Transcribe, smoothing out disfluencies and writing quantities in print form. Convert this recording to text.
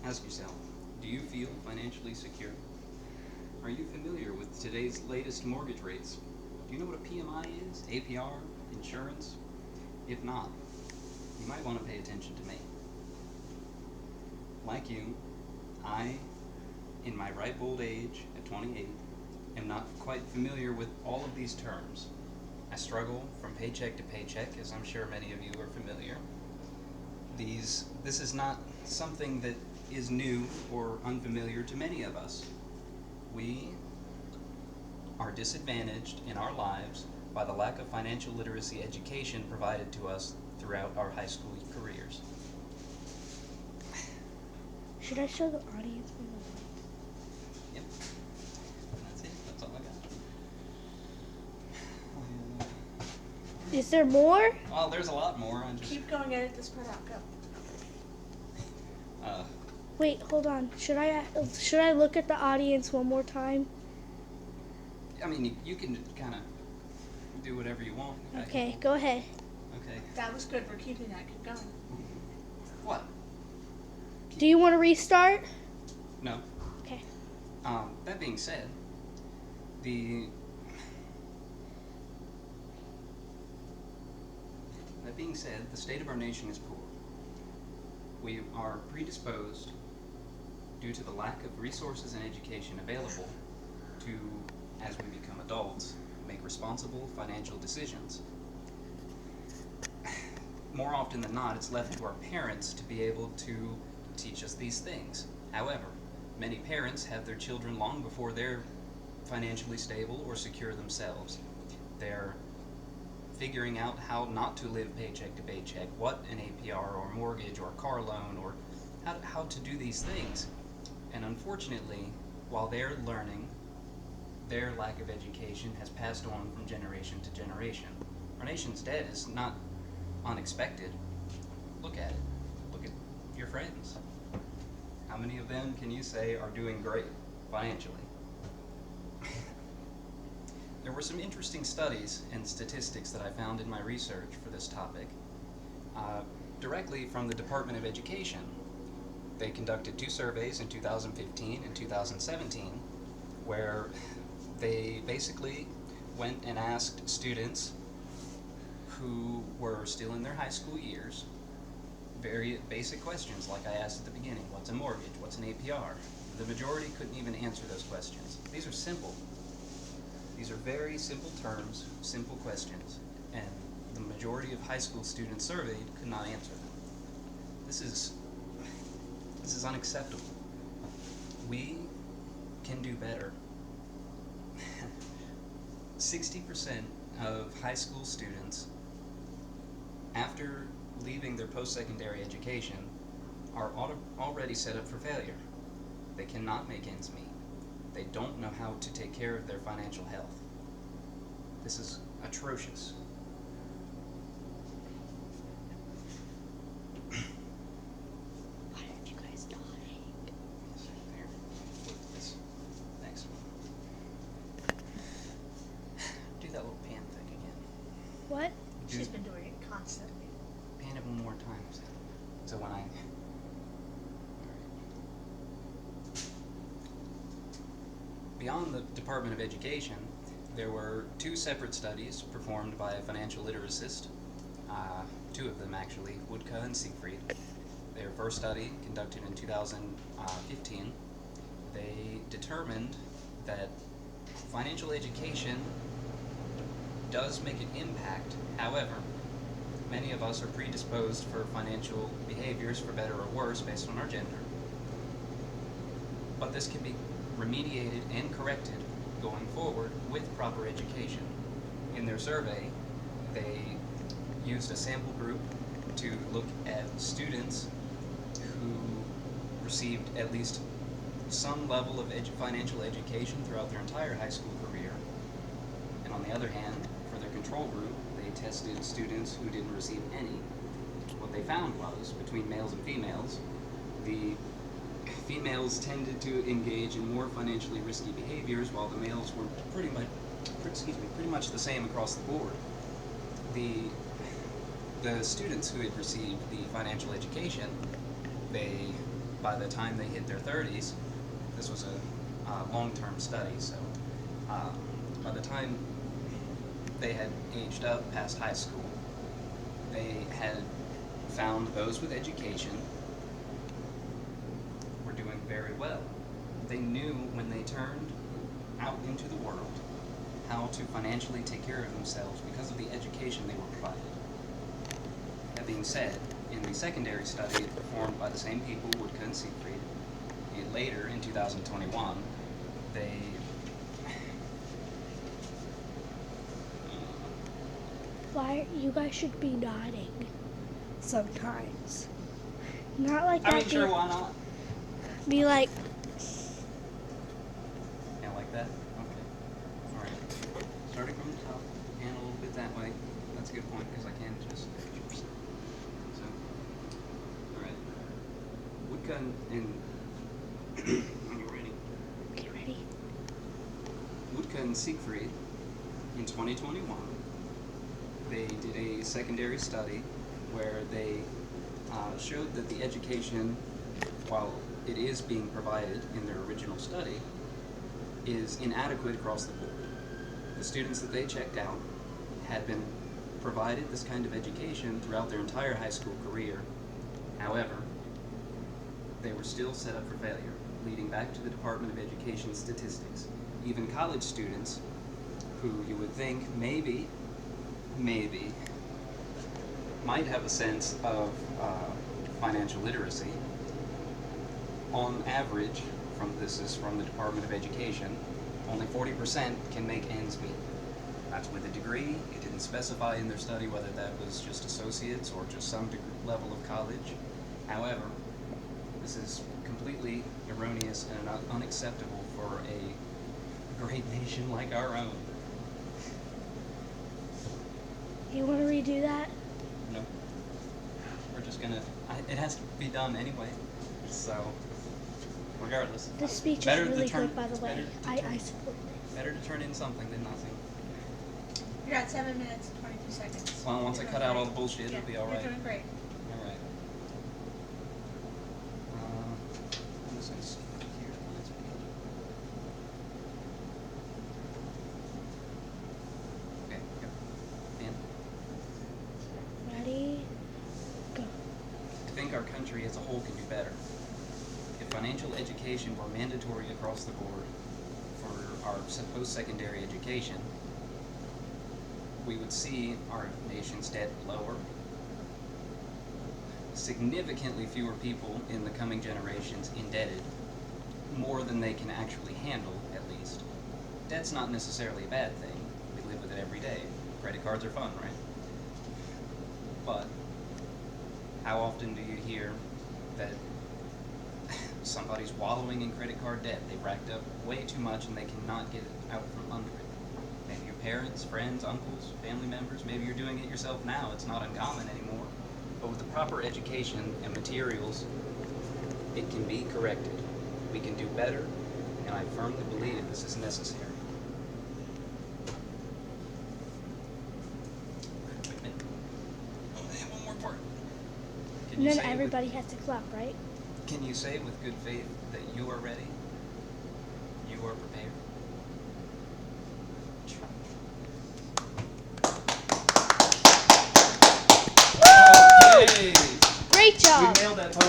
Ask yourself, do you feel financially secure? Are you familiar with today's latest mortgage rates? Do you know what a PMI is, APR, insurance? If not, you might want to pay attention to me. Like you, I, in my ripe old age at 28, am not quite familiar with all of these terms. I struggle from paycheck to paycheck, as I'm sure many of you are familiar. This is not something that is new or unfamiliar to many of us. We are disadvantaged in our lives by the lack of financial literacy education provided to us throughout our high school careers. Should I show the audience from the light? Yep. That's it. That's all I got. Is there more? Well, there's a lot more. Keep going, edit this part out. Go. Wait, hold on. Should I look at the audience one more time? I mean, you can kind of do whatever you want. Okay, go ahead. Okay. That was good. We're keeping that. Keep going. What? Do you want to restart? No. Okay. That being said, the state of our nation is poor. We are predisposed, due to the lack of resources and education available, to, as we become adults, make responsible financial decisions. More often than not, it's left to our parents to be able to teach us these things. However, many parents have their children long before they're financially stable or secure themselves. They're figuring out how not to live paycheck to paycheck, what an APR or mortgage or car loan, or how to do these things. And unfortunately, while they're learning, their lack of education has passed on from generation to generation. Our nation's debt is not unexpected. Look at it. Look at your friends. How many of them can you say are doing great financially? There were some interesting studies and statistics that I found in my research for this topic, directly from the Department of Education. They conducted 2 surveys in 2015 and 2017, where they basically went and asked students who were still in their high school years very basic questions, like I asked at the beginning: what's a mortgage? What's an APR? The majority couldn't even answer those questions. These are simple. These are very simple terms, simple questions, and the majority of high school students surveyed could not answer them. This is unacceptable. We can do better. 60% of high school students, after leaving their post-secondary education, are already set up for failure. They cannot make ends meet. They don't know how to take care of their financial health. This is atrocious. Why aren't you guys dying? There. Look at this next one. Do that little pan thing again. What? She's been doing it constantly. Pan it one more time. So when I... Beyond the Department of Education, there were 2 separate studies performed by a financial literacist, 2 of them actually, Woodka and Siegfried. Their first study, conducted in 2015, they determined that financial education does make an impact. However, many of us are predisposed for financial behaviors, for better or worse, based on our gender. But this can be remediated and corrected going forward with proper education. In their survey, they used a sample group to look at students who received at least some level of financial education throughout their entire high school career. And on the other hand, for their control group, they tested students who didn't receive any. What they found was, between males and females, the females tended to engage in more financially risky behaviors, while the males were pretty much the same across the board. The students who had received the financial education, they by the time they hit their 30s, this was a long-term study, so by the time they had aged up past high school, they had found those with education were doing very well. They knew when they turned out into the world how to financially take care of themselves because of the education they were provided. That being said, in the secondary study performed by the same people, Woodka and Siegfried, later in 2021, they Why you guys should be nodding sometimes. Not like that. I mean, sure, why not? Be like, Yeah, like that? Okay. Alright. Starting from the top and a little bit that way. That's a good point because I can just. So. Alright. Woodka and. When you're ready. get ready. Woodka and Siegfried, in 2021, they did a secondary study where they showed that the education, while it is being provided in their original study, is inadequate across the board. The students that they checked out had been provided this kind of education throughout their entire high school career. However, they were still set up for failure, leading back to the Department of Education statistics. Even college students, who you would think maybe, might have a sense of financial literacy, on average, this is from the Department of Education, only 40% can make ends meet. That's with a degree. It didn't specify in their study whether that was just associates or just some level of college. However, this is completely erroneous and unacceptable for a great nation like our own. You want to redo that? No. We're just gonna, it has to be done anyway, so, regardless. This speech Better is to really turn- good, by the it's way. better to I turn- support this. Better to turn in something than nothing. You're at 7 minutes and 22 seconds. Well, once I You're cut doing out all great. the bullshit, Yeah, it'll be alright. You're doing great. Alright. I'm just gonna skip here to the next page. Okay, go. And Ready? Go. I think our country as a whole can do better. If financial education were mandatory across the board for our post-secondary education, we would see our nation's debt lower, significantly fewer people in the coming generations indebted, more than they can actually handle, at least. Debt's not necessarily a bad thing. We live with it every day. Credit cards are fun, right? But how often do you hear that somebody's wallowing in credit card debt? They've racked up way too much and they cannot get it out from under it. Maybe your parents, friends, uncles, family members, maybe you're doing it yourself now. It's not uncommon anymore. But with the proper education and materials, it can be corrected. We can do better, and I firmly believe this is necessary. Wait a minute. Oh, I have one more part. Can And you then say with- everybody has to clap, right? Can you say with good faith that you are ready? You are prepared? Okay. Great job! We nailed that.